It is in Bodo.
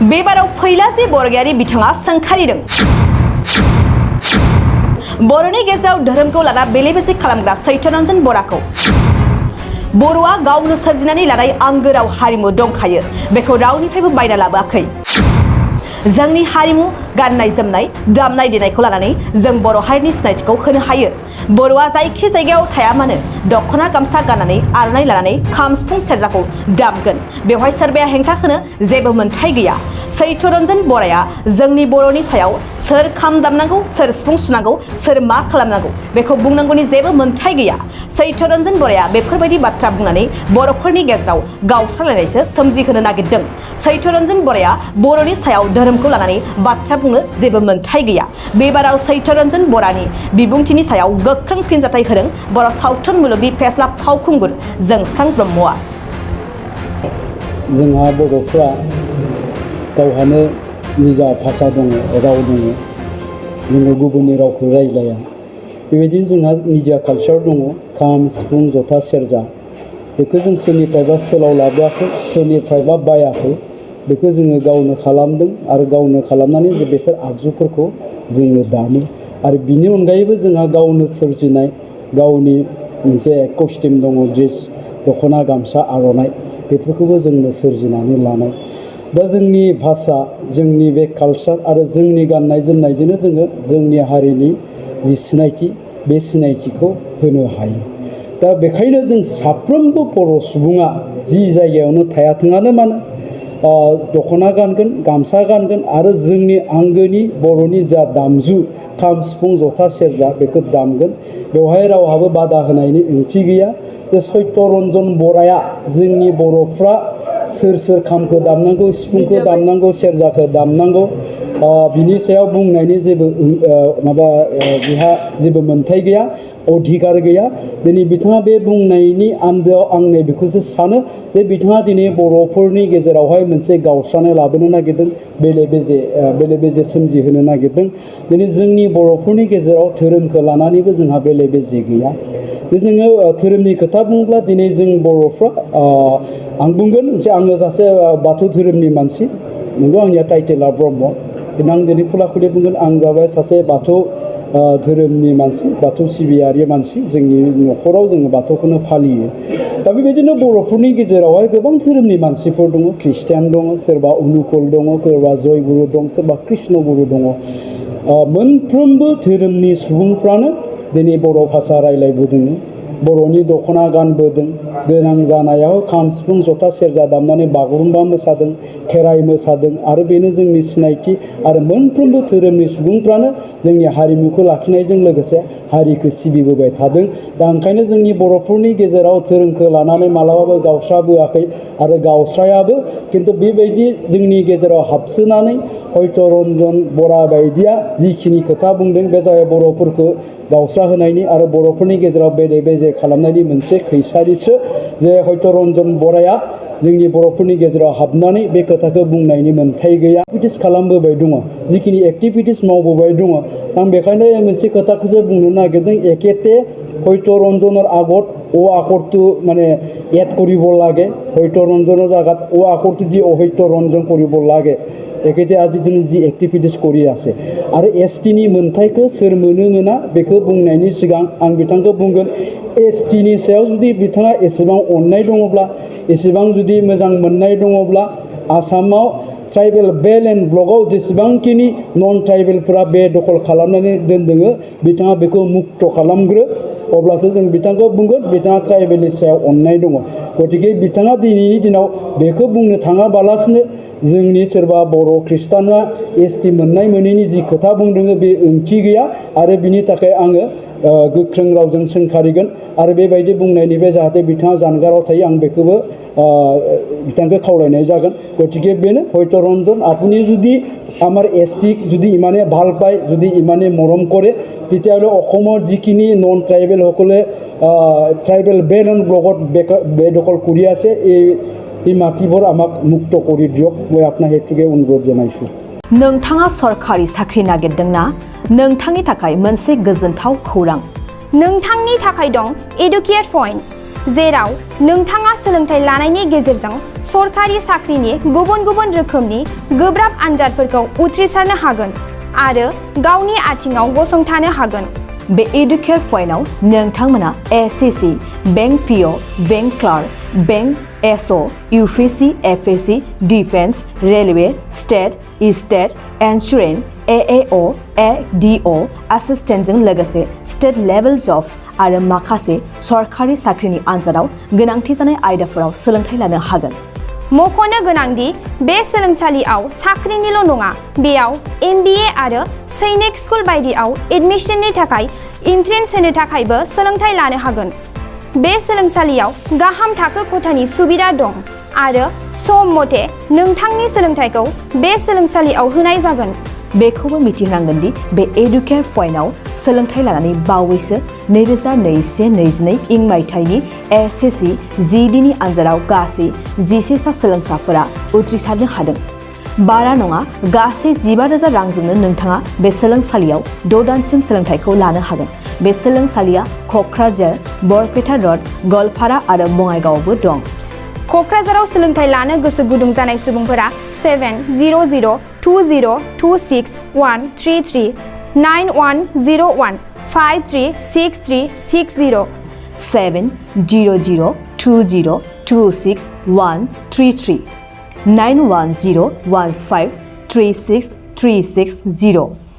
बेबाराव फैलासे बरगयारि बिथाङा सोंखारिदों बर'नि गेजेराव धोरोमखौ लाना बेले-बेजे खालामग्रा तरनजन बराखौ बर'आ गावनो सोरजिनानै लानाय आंगो राव हारिमु दंखायो बेखौ रावनिफ्रायबो बायना लाबोआखै जोंनि हारिमु गाननाय जोमनाय दामनाय देनायखौ लानानै जों बर' हारिनि सिनायथिखौ होनो हायो बर'आ जायखि जायगायाव थाया मानो दखना गामसा गाननानै आर'नाइ लानानै खाम सिफुं सेरजाखौ दामगोन बेवहाय सोरबाया हेंथा होनो जेबो मोन्थाय गैया तरनजन बराया जोंनि बर'नि सायाव सोर खाम दामनांगौ सोर सिफुं सुनांगौ सोर मा खालामनांगौ बेखौ बुंनांगौनि जेबो मोन्थाय गैया तरनजन बराया बेफोरबायदि बाथ्रा बुंनानै बर'फोरनि गेजेराव गावस्रालायनायसो सोमजिहोनो नागिरदों तरनजन बराया बर'नि सायाव धोरोमखौ लानानै बाथ्रा बुंनो जेबो मोन्थाय गैया बेबाराव तरनजन बरानि बिबुंथिनि सायाव गोख्रों फिनजाथाय होदों बर' सावथुन मुलुगनि फेस्ला फावखुंगुर जोंस्रां ब्रह्मआ जोंहा बर'फ्रा गावहानो निजा भाषा दङ राव दङ जोङो गुबुननि रावखौ रायज्लाया बेबायदिनो जोंहा निजा कालचार दङ खाम सिफुं जथा सेरजा बेखौ जों सोरनिफ्रायबा सोलाव लाबोआखै सोरनिफ्रायबा बायाखै बेखौ जोङो गावनो खालामदों आरो गावनो खालामनानै जे बेफोर आगजुफोरखौ जोङो दामो आरो बिनि अनगायैबो जोंहा गावनो सोरजिनाय गावनि मोनसे कस्टिम दङ ड्रेस दखना गामसा आर'नाइ बेफोरखौबो जोंनो सोरजिनानै लानाय दा जोंनि भाषा जोंनि बे कालचार आरो जोंनि गाननाय जोमनायजोंनो जोङो जोंनि हारिनि जि सिनायथि बे सिनायथिखौ होनो हायो दा बेखायनो जों साफ्रोमबो बर' सुबुङा जि जायगायावनो थायाथोंआनो मानो दखना गानगोन गामसा गानगोन आरो जोंनि आंगोनि बर'नि जा दामजु खाम सिफुं जथा सेरजा बेखौ दामगोन बेवहाय रावहाबो बादा होनायनि ओंथि गैया जे तरनजन बराया जोंनि बर'फ्रा सोर सोर खामखौ दामनांगौ सिफुंखौ दामनांगौ सेरजाखौ दामनांगौ बिनि सायाव बुंनायनि जेबो बिहा जेबो मोन्थाय गैया अधिकार गैया दिनै बिथाङा बे बुंनायनि आन्दोआव आं नैबेखौसो सानो जे बिथाङा दिनै बर'फोरनि गेजेरावहाय मोनसे गावस्रानाय लाबोनो नागिरदों बेले बेजे सोमजिहोनो नागिरदों दिनै जोंनि बर'फोरनि गेजेराव धोरोमखौ लानानैबो जोंहा बेले बेजे गैया जोङो धोरोमनि खोथा बुङोब्ला दिनै जों बर'फ्रा आं बुंगोन जे आङो सासे बाथौ धोरोमनि मानसि नंगौ आंनिया टाइटेला ब्रह्म आं दिनै खुला खुलि बुंगोन आं जाबाय सासे बाथौ धोरोमनि मानसि बाथौ सिबियारि मानसि जोंनि न'खराव जोङो बाथौखौनो फालियो दा बेबायदिनो बर'फोरनि गेजेरावहाय गोबां धोरोमनि मानसिफोर दङ ख्रिस्टियान दङ सोरबा अनुकुल दङ सोरबा जयगुरु दं सोरबा कृष्णगुरु दङ मोनफ्रोमबो धोरोमनि सुबुंफ्रानो दिनै बर' भाषा रायज्लायबोदों बर'नि दखना गानबोदों गोनां जानायाव खाम सिफुं जथा सेरजा दामनानै बागुरुम्बा मोसादों खेराइ मोसादों आरो बेनो जोंनि सिनायथि आरो मोनफ्रोमबो धोरोमनि सुबुंफ्रानो जोंनि हारिमुखौ लाखिनायजों लोगोसे हारिखौ सिबिबोबाय थादों दा ओंखायनो जोंनि बर'फोरनि गेजेराव धोरोमखौ लानानै मालाबाबो गावस्राबोआखै आरो गावस्रायाबो खिन्थु बेबायदि जोंनि गेजेराव हाबसोनानै तरनजन बरा बायदिया जिखिनि खोथा बुंदों बे जाबाय बर'फोरखौ गावस्रा होनायनि आरो बर'फोरनि गेजेराव बेले बेजे खालामनायनि मोनसे खैसारिसो जे तरनजन बराया जोंनि बर'फोरनि गेजेराव हाबनानै बे खोथाखौ बुंनायनि मोन्थाय गैया एक्टिभिटिस खालामबोबाय दङ जिखिनि एक्टिभिटिस मावबोबाय दङ आं बेखायनो मोनसे खोथाखौसो बुंनो नागिरदों एकेते तरनजনৰ আগত ও আখৰটো মানে এড কৰিব লাগে तरनजনৰ জাগাত ও আখৰটো দি तरनजन কৰিব লাগে एकेते आज दिन जी एक्टिभिटिस करी आसे आरो एसटिनि मोन्थायखौ सोर मोनो मोना बेखौ बुंनायनि सिगां आं बिथांखौ बुंगोन एसटिनि सायाव जुदि बिथाङा एसेबां अननाय दङब्ला एसेबां जुदि मोजां मोननाय दङब्ला आसामाव ट्राइबेल बेल एन्ड ब्लकआव जेसेबांखिनि नन ट्राइबेलफोरा बे दखल खालामनानै दोनदोङो बिथाङा बेखौ मुक्त खालामग्रो अब्लासो जों बिथांखौ बुंगोन बिथाङा ट्राइबेलनि सायाव अननाय दङ गतिके बिथाङा दिनैनि दिनाव बेखौ बुंनो थाङाबालासिनो जोंनि सोरबा बर' ख्रिस्टाना एसटि मोननाय मोनैनि जि खोथा बुंदों बे ओंथि गैया आरो बिनि थाखाय आङो गोख्रों रावजों सोंखारिगोन आरो बेबायदि बुंनायनिफ्राय जाहाथे बिथाङा जानगाराव थायो आं बेखौबो बिथांखौ खावलायनाय जागोन गतिके बेनो तरनजन আপুনি যদি আমাৰ এসটিক যদি ইমানে ভাল পায় যদি ইমানে মৰম কৰে তেতিয়াহ'লে অসমৰ যিখিনি নন ট্ৰাইবেল সকলে ট্ৰাইবেল বেল এণ্ড ব্লকত বেদখল কৰি আছে এই মাটিবোৰ আমাক মুক্ত কৰি দিয়ক মই আপোনাক সেইটোকে অনুৰোধ জনাইছোঁ नोंथाङा सरखारि साख्रि नागिरदोंना नोंथांनि थाखाय मोनसे गोजोनथाव खौरां नोंथांनि थाखाय दं एडुकेट पॉइंट जेराव नोंथाङा सोलोंथाइ लानायनि गेजेरजों सरकारि साख्रिनि गुबुन गुबुन रोखोमनि गोब्राब आनजादफोरखौ उथ्रिसारनो हागोन आरो गावनि आथिङाव गसंथानो हागोन। बे एडुकेयर पइन्टआव नोंथांमोना SSC, bank PO, bank clerk, bank SO, UPSC, FSC, defence, railway, state, insurance, AAO, ADO, एसिस्टेन्टजों लोगोसे स्टेट लेभेल जब आरो माखासे सरकारि साख्रिनि आनजादाव गोनांथि जानाय आयदाफोराव सोलोंथाइ लानो हागोन। मख'नो गोनांदि बे सोलोंसालियाव साख्रिनिल' नङा, बेयाव एमबिए आरो सैनिक स्कुल बायदियाव एडमिशननि थाखाय एन्ट्रेन्स होनो थाखायबो सोलोंथाइ लानो हागोन। बे सोलोंसालियाव गाहाम थाखो खथानि सुबिदा दं आरो सम मथे नोंथांनि सोलोंथाइखौ बे सोलोंसालियाव होनाय जागोन। बेखौबो मिथिनांगोन दि बे एडुकेयर पइन्टआव सोलोंथाइ लानानै बावैसो 2021-22 इं मायथाइनि एसएससि जिडिनि आनजादाव गासै 11 सा सोलोंसाफोरा उथ्रिसारनो हादों। बारा नङा, गासै 15,000 रांजोंनो नोंथाङा बे सोलोंसालियाव 6 दानसिम सोलोंथाइखौ लानो हागोन। बे सोलोंसालिया क'क्राझार, बरपेटा रड, गवालपारा आरो बङाइगावआवबो दं। क'क्राझाराव सोलोंथाइ लानो गोसो गुदुं जानाय सुबुंफोरा 70020261333 9101 536360 70020261333 9101536360